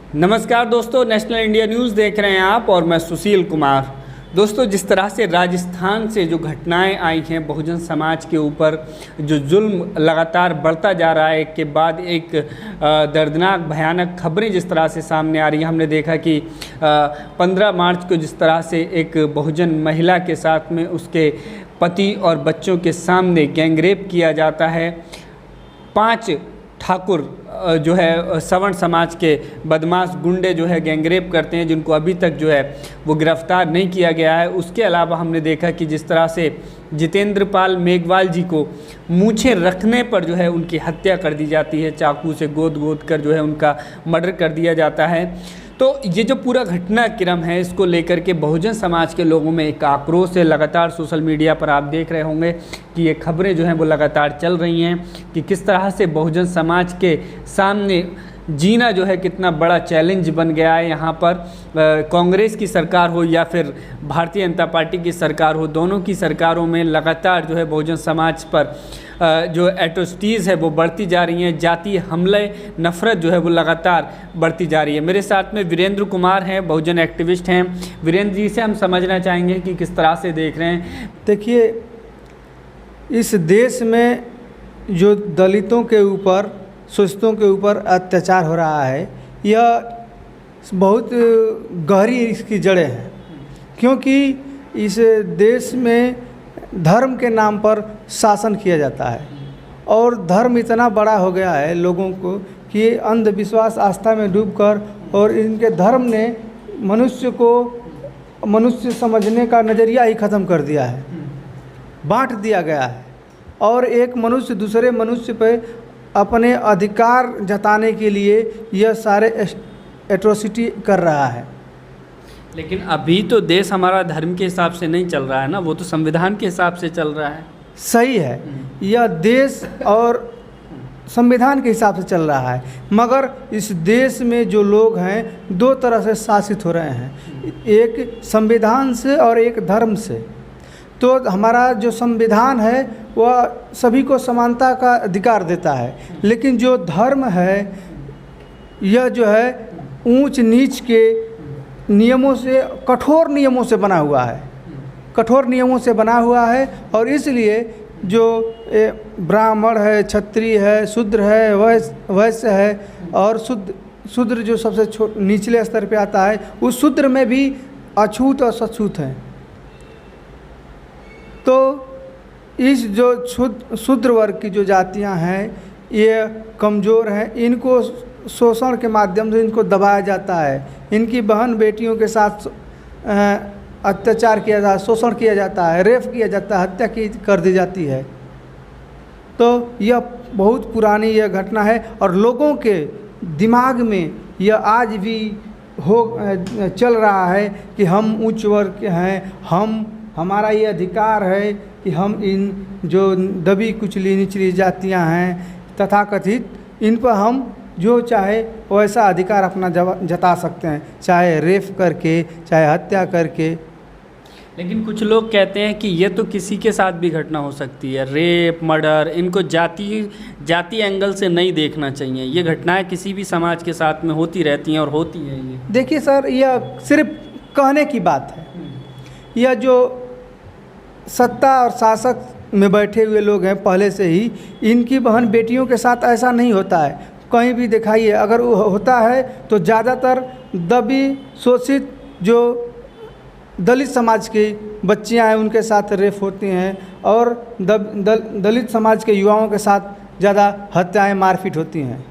नमस्कार दोस्तों, national India news देख रहे हैं आप और मैं सुशील कुमार। दोस्तों, जिस तरह से राजस्थान से जो घटनाएं आई हैं बहुजन समाज के ऊपर, जो जुल्म लगातार बढ़ता जा रहा है, एक के बाद एक दर्दनाक भयानक खबरें जिस तरह से सामने आ रही हैं। हमने देखा कि 15 मार्च को जिस तरह से एक बहुजन महिला के साथ में उसके पति और बच्चों के सामने गैंगरेप किया जाता है। 5 ठाकुर जो है सवर्ण समाज के बदमाश गुंडे जो है गैंगरेप करते हैं, जिनको अभी तक जो है वो गिरफ्तार नहीं किया गया है। उसके अलावा हमने देखा कि जिस तरह से जितेंद्र पाल मेघवाल जी को मूछें रखने पर जो है उनकी हत्या कर दी जाती है, चाकू से गोद कर जो है उनका मर्डर कर दिया जाता है। तो ये जो पूरा घटनाक्रम है, इसको लेकर के बहुजन समाज के लोगों में एक आक्रोश है। लगातार सोशल मीडिया पर आप देख रहे होंगे कि ये खबरें जो हैं वो लगातार चल रही हैं कि किस तरह से बहुजन समाज के सामने जीना जो है कितना बड़ा चैलेंज बन गया है। यहाँ पर कांग्रेस की सरकार हो या फिर भारतीय जनता पार्टी की सरकार हो, दोनों की सरकारों में लगातार जो है बहुजन समाज पर जो एट्रोसिटीज़ है वो बढ़ती जा रही हैं। जातीय हमले, नफ़रत जो है वो लगातार बढ़ती जा रही है। मेरे साथ में वीरेंद्र कुमार हैं, बहुजन एक्टिविस्ट हैं। वीरेंद्र जी से हम समझना चाहेंगे कि किस तरह से देख रहे हैं। देखिए, इस देश में जो दलितों के ऊपर, शोषितों के ऊपर अत्याचार हो रहा है, यह बहुत गहरी इसकी जड़ें हैं। क्योंकि इस देश में धर्म के नाम पर शासन किया जाता है और धर्म इतना बड़ा हो गया है लोगों को कि अंधविश्वास आस्था में डूबकर, और इनके धर्म ने मनुष्य को मनुष्य समझने का नज़रिया ही ख़त्म कर दिया है, बांट दिया गया है। और एक मनुष्य दूसरे मनुष्य पे अपने अधिकार जताने के लिए यह सारे एट्रोसिटी कर रहा है। लेकिन अभी तो देश हमारा धर्म के हिसाब से नहीं चल रहा है ना, वो तो संविधान के हिसाब से चल रहा है। सही है, यह देश और संविधान के हिसाब से चल रहा है, मगर इस देश में जो लोग हैं 2 तरह से शासित हो रहे हैं, एक संविधान से और एक धर्म से। तो हमारा जो संविधान है वह सभी को समानता का अधिकार देता है, लेकिन जो धर्म है यह जो है ऊंच नीच के नियमों से, कठोर नियमों से बना हुआ है, कठोर नियमों से बना हुआ है। और इसलिए जो ब्राह्मण है, क्षत्रिय है, शूद्र है, वैश्य है, और शूद्र जो सबसे निचले स्तर पे आता है, उस शूद्र में भी अछूत और सछूत हैं। तो इस जो शूद्र वर्ग की जो जातियां हैं ये कमज़ोर हैं, इनको शोषण के माध्यम से इनको दबाया जाता है, इनकी बहन बेटियों के साथ अत्याचार किया जाता है, शोषण किया जाता है, रेप किया जाता है, हत्या की कर दी जाती है। तो यह बहुत पुरानी यह घटना है और लोगों के दिमाग में यह आज भी चल रहा है कि हम उच्च वर्ग के हैं, हमारा ये अधिकार है कि हम इन जो दबी कुचली निचली जातियां हैं तथाकथित, इन पर हम जो चाहे वैसा अधिकार अपना जता सकते हैं, चाहे रेप करके, चाहे हत्या करके। लेकिन कुछ लोग कहते हैं कि ये तो किसी के साथ भी घटना हो सकती है, रेप, मर्डर, इनको जाति एंगल से नहीं देखना चाहिए। ये घटनाएं किसी भी समाज के साथ में होती रहती हैं और होती हैं। ये देखिए सर, यह सिर्फ कहने की बात है। यह जो सत्ता और शासक में बैठे हुए लोग हैं पहले से ही, इनकी बहन बेटियों के साथ ऐसा नहीं होता है। कहीं भी दिखाइए, अगर वो होता है तो ज़्यादातर दबी शोषित जो दलित समाज की बच्चियां हैं उनके साथ रेप होती हैं, और दलित समाज के युवाओं के साथ ज़्यादा हत्याएं, मारपीट होती हैं।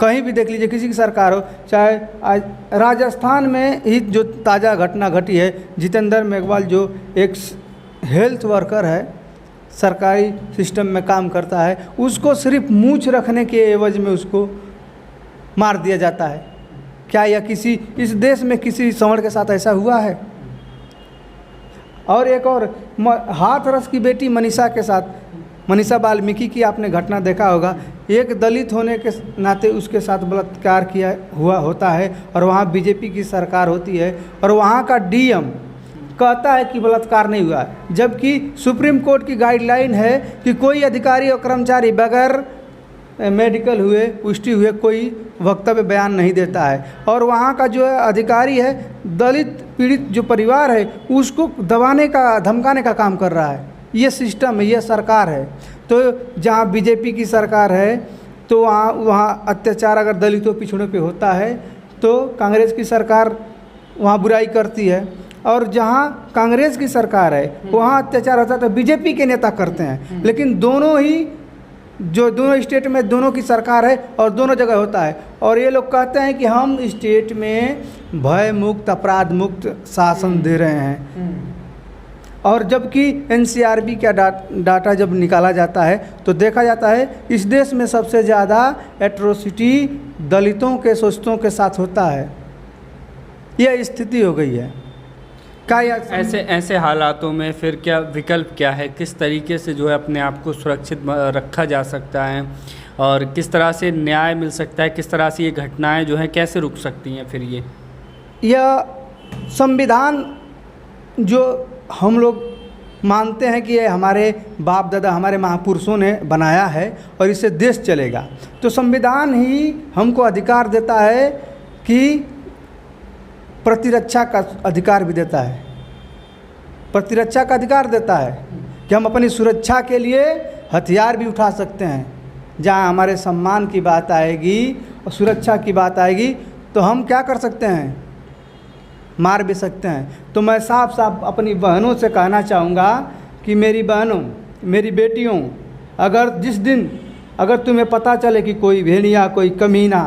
कहीं भी देख लीजिए, किसी की सरकार हो, चाहे आज राजस्थान में ही जो ताज़ा घटना घटी है, जितेंद्र मेघवाल जो एक हेल्थ वर्कर है, सरकारी सिस्टम में काम करता है, उसको सिर्फ मूंछ रखने के एवज में उसको मार दिया जाता है। क्या यह किसी इस देश में किसी सवर्ण के साथ ऐसा हुआ है? और एक और हाथरस की बेटी मनीषा के साथ, मनीषा वाल्मीकि की आपने घटना देखा होगा। एक दलित होने के नाते उसके साथ बलात्कार किया हुआ होता है और वहाँ बीजेपी की सरकार होती है और वहाँ का डीएम कहता है कि बलात्कार नहीं हुआ, जबकि सुप्रीम कोर्ट की गाइडलाइन है कि कोई अधिकारी और कर्मचारी बगैर मेडिकल हुए, पुष्टि हुए कोई वक्तव्य बयान नहीं देता है। और वहाँ का जो अधिकारी है दलित पीड़ित जो परिवार है उसको दबाने का धमकाने का काम कर रहा है। ये सिस्टम है, ये सरकार है। तो जहाँ बीजेपी की सरकार है तो वहाँ अत्याचार अगर दलितों पिछड़ों पे होता है तो कांग्रेस की सरकार वहाँ बुराई करती है, और जहाँ कांग्रेस की सरकार है वहाँ अत्याचार होता है तो बीजेपी के नेता करते हैं। लेकिन दोनों ही जो दोनों स्टेट में दोनों की सरकार है और दोनों जगह होता है, और ये लोग कहते हैं कि हम स्टेट में भय मुक्त अपराध मुक्त शासन दे रहे हैं। और जबकि एनसीआरबी का डाटा जब निकाला जाता है तो देखा जाता है इस देश में सबसे ज़्यादा एट्रोसिटी दलितों के शोषितों के साथ होता है। यह स्थिति हो गई है। क्या ऐसे हालातों में फिर क्या विकल्प क्या है, किस तरीके से जो है अपने आप को सुरक्षित रखा जा सकता है और किस तरह से न्याय मिल सकता है, किस तरह से ये घटनाएं जो हैं कैसे रुक सकती हैं? फिर यह संविधान जो हम लोग मानते हैं कि ये हमारे बाप दादा हमारे महापुरुषों ने बनाया है और इससे देश चलेगा, तो संविधान ही हमको अधिकार देता है कि प्रतिरक्षा का अधिकार भी देता है। प्रतिरक्षा का अधिकार देता है कि हम अपनी सुरक्षा के लिए हथियार भी उठा सकते हैं। जहाँ हमारे सम्मान की बात आएगी और सुरक्षा की बात आएगी तो हम क्या कर सकते हैं, मार भी सकते हैं। तो मैं साफ साफ अपनी बहनों से कहना चाहूँगा कि मेरी बहनों, मेरी बेटियों, अगर जिस दिन अगर तुम्हें पता चले कि कोई भेड़िया कोई कमीना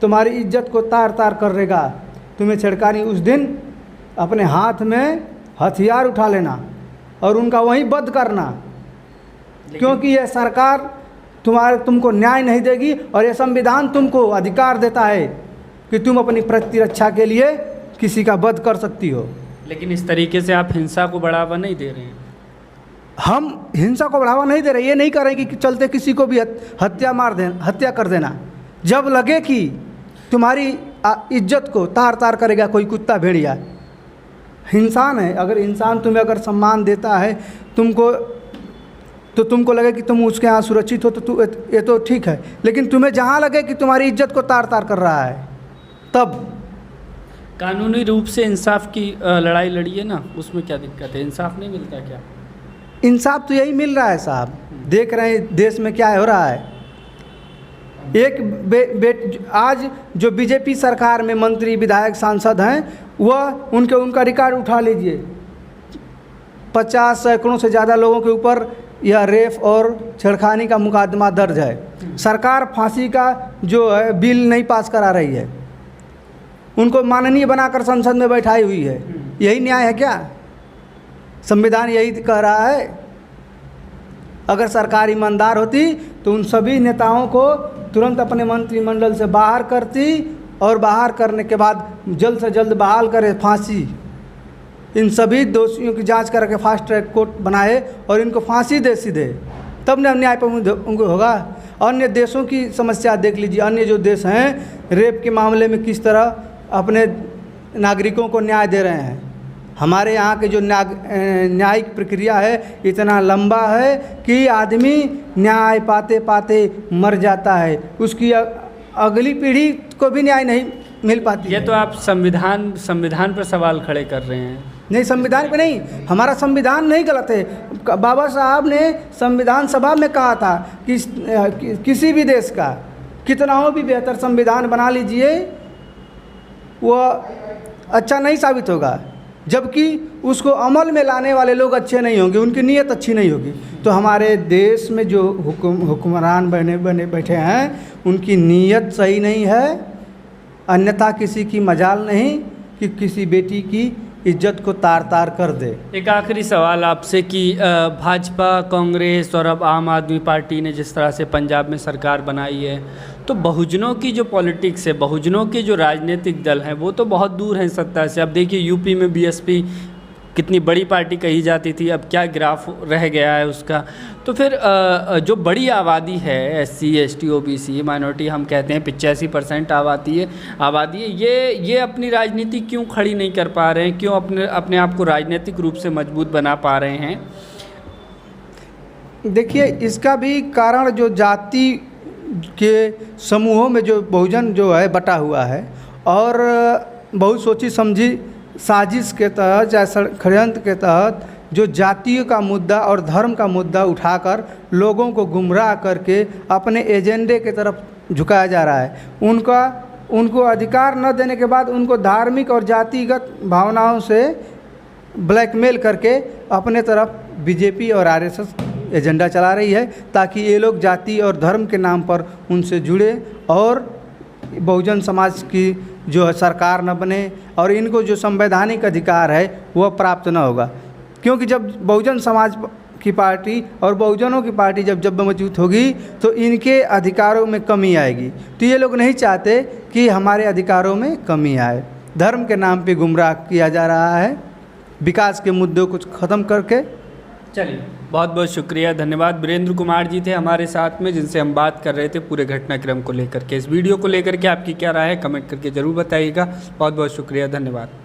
तुम्हारी इज्जत को तार तार करेगा, तुम्हें छिड़कानी, उस दिन अपने हाथ में हथियार उठा लेना और उनका वहीं वध करना, क्योंकि यह सरकार तुमको न्याय नहीं देगी और यह संविधान तुमको अधिकार देता है कि तुम अपनी प्रतिरक्षा के लिए किसी का वध कर सकती हो। लेकिन इस तरीके से आप हिंसा को बढ़ावा नहीं दे रहे हैं। हम हिंसा को बढ़ावा नहीं दे रहे, ये नहीं कर रहे कि चलते किसी को भी हत्या कर देना। जब लगे कि तुम्हारी इज्जत को तार तार करेगा कोई कुत्ता भेड़िया, इंसान है, अगर इंसान तुम्हें अगर सम्मान देता है तुमको लगे कि तुम उसके यहाँ सुरक्षित हो तो ये तो ठीक है। लेकिन तुम्हें जहाँ लगे कि तुम्हारी इज्जत को तार तार कर रहा है तब कानूनी रूप से इंसाफ की लड़ाई लड़िए ना, उसमें क्या दिक्कत है? इंसाफ नहीं मिलता क्या? इंसाफ तो यही मिल रहा है साहब। देख रहे हैं देश में क्या हो रहा है। आज जो बीजेपी सरकार में मंत्री विधायक सांसद हैं वह उनका रिकॉर्ड उठा लीजिए, 50 सैकड़ों से ज़्यादा लोगों के ऊपर यह रेप और छेड़खानी का मुकदमा दर्ज है। सरकार फांसी का जो है बिल नहीं पास करा रही है, उनको माननीय बनाकर संसद में बैठाई हुई है। यही न्याय है क्या? संविधान यही कह रहा है। अगर सरकार ईमानदार होती तो उन सभी नेताओं को तुरंत अपने मंत्रिमंडल से बाहर करती और बाहर करने के बाद जल्द से जल्द बहाल करे फांसी। इन सभी दोषियों की जांच करके फास्ट ट्रैक कोर्ट बनाए और इनको फांसी दे सीधे, तब न न्याय पर उनको होगा। अन्य देशों की समस्या देख लीजिए, अन्य जो देश हैं रेप के मामले में किस तरह अपने नागरिकों को न्याय दे रहे हैं। हमारे यहाँ के जो न्यायिक प्रक्रिया है इतना लंबा है कि आदमी न्याय पाते पाते मर जाता है, उसकी अगली पीढ़ी को भी न्याय नहीं मिल पाती। ये तो आप संविधान पर सवाल खड़े कर रहे हैं। नहीं, संविधान पे नहीं, हमारा संविधान नहीं गलत है। बाबा साहब ने संविधान सभा में कहा था कि किसी भी देश का कितना हो भी बेहतर संविधान बना लीजिए वह अच्छा नहीं साबित होगा, जबकि उसको अमल में लाने वाले लोग अच्छे नहीं होंगे, उनकी नीयत अच्छी नहीं होगी। तो हमारे देश में जो हुक्मरान बने बैठे हैं उनकी नीयत सही नहीं है, अन्यथा किसी की मजाल नहीं कि किसी बेटी की इज्जत को तार तार कर दे। एक आखिरी सवाल आपसे कि भाजपा, कांग्रेस और अब आम आदमी पार्टी ने जिस तरह से पंजाब में सरकार बनाई है, तो बहुजनों की जो पॉलिटिक्स है, बहुजनों के जो राजनीतिक दल हैं वो तो बहुत दूर हैं सत्ता से। अब देखिए यूपी में बीएसपी कितनी बड़ी पार्टी कही जाती थी, अब क्या ग्राफ रह गया है उसका। तो फिर जो बड़ी आबादी है SC ST OBC माइनॉरिटी हम कहते हैं 85% आबादी है, ये अपनी राजनीति क्यों खड़ी नहीं कर पा रहे हैं, क्यों अपने आप को राजनीतिक रूप से मजबूत बना पा रहे हैं? देखिए इसका भी कारण जो जाति के समूहों में जो बहुजन जो है बटा हुआ है और बहुत सोची समझी साजिश के तहत या षड्यंत्र के तहत जो जातीय का मुद्दा और धर्म का मुद्दा उठाकर लोगों को गुमराह करके अपने एजेंडे की तरफ झुकाया जा रहा है। उनको अधिकार न देने के बाद उनको धार्मिक और जातिगत भावनाओं से ब्लैकमेल करके अपने तरफ बीजेपी और आरएसएस एजेंडा चला रही है, ताकि ये लोग जाति और धर्म के नाम पर उनसे जुड़े और बहुजन समाज की जो है सरकार न बने और इनको जो संवैधानिक अधिकार है वह प्राप्त न होगा। क्योंकि जब बहुजन समाज की पार्टी और बहुजनों की पार्टी जब मजबूत होगी तो इनके अधिकारों में कमी आएगी। तो ये लोग नहीं चाहते कि हमारे अधिकारों में कमी आए। धर्म के नाम पे गुमराह किया जा रहा है, विकास के मुद्दों को ख़त्म करके। चलिए, बहुत बहुत शुक्रिया, धन्यवाद। वीरेंद्र कुमार जी थे हमारे साथ में, जिनसे हम बात कर रहे थे पूरे घटनाक्रम को लेकर के। इस वीडियो को लेकर के आपकी क्या राय है कमेंट करके ज़रूर बताइएगा। बहुत बहुत शुक्रिया, धन्यवाद।